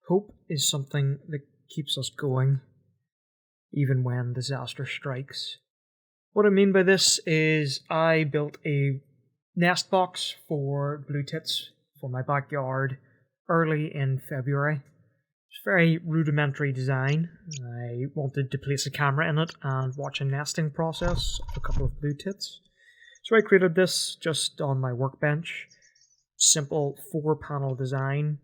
Hope is something that keeps us going, even when disaster strikes. What I mean by this is I built a nest box for blue tits for my backyard early in February. It's a very rudimentary design. I wanted to place a camera in it and watch a nesting process of a couple of blue tits. So I created this just on my workbench. Simple 4-panel design,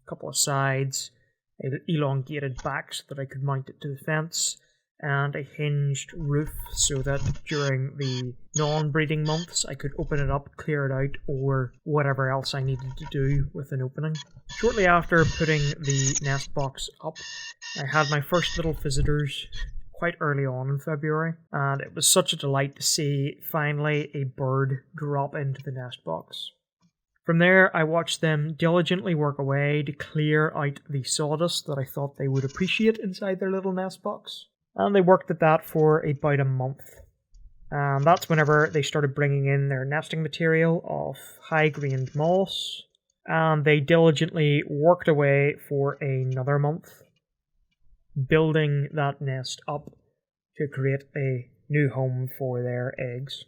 a couple of sides, an elongated back so that I could mount it to the fence, and a hinged roof so that during the non-breeding months I could open it up, clear it out, or whatever else I needed to do with an opening. Shortly after putting the nest box up, I had my first little visitors quite early on in February, and it was such a delight to see finally a bird drop into the nest box. From there, I watched them diligently work away to clear out the sawdust that I thought they would appreciate inside their little nest box. And they worked at that for about a month. And that's whenever they started bringing in their nesting material of high-grained moss. And they diligently worked away for another month, building that nest up to create a new home for their eggs.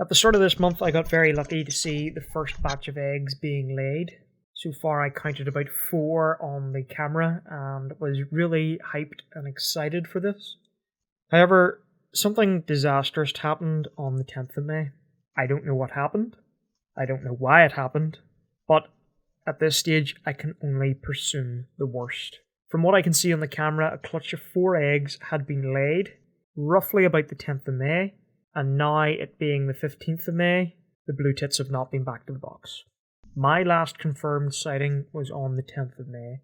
At the start of this month, I got very lucky to see the first batch of eggs being laid. So far, I counted about 4 on the camera and was really hyped and excited for this. However, something disastrous happened on the 10th of May. I don't know what happened. I don't know why it happened. But at this stage, I can only presume the worst. From what I can see on the camera, a clutch of 4 eggs had been laid roughly about the 10th of May. And now, it being the 15th of May, the blue tits have not been back to the box. My last confirmed sighting was on the 10th of May.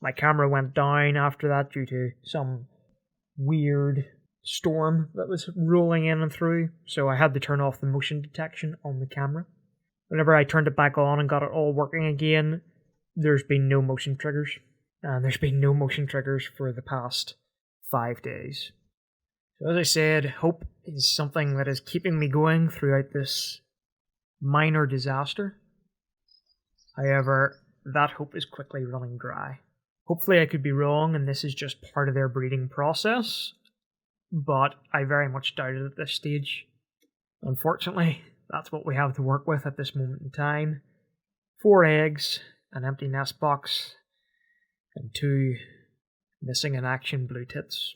My camera went down after that due to some weird storm that was rolling in and through, so I had to turn off the motion detection on the camera. Whenever I turned it back on and got it all working again, there's been no motion triggers. And there's been no motion triggers for the past 5 days. So as I said, hope is something that is keeping me going throughout this minor disaster. However, that hope is quickly running dry. Hopefully I could be wrong and this is just part of their breeding process, but I very much doubt it at this stage. Unfortunately, that's what we have to work with at this moment in time. 4 eggs, an empty nest box, and 2 missing in action blue tits.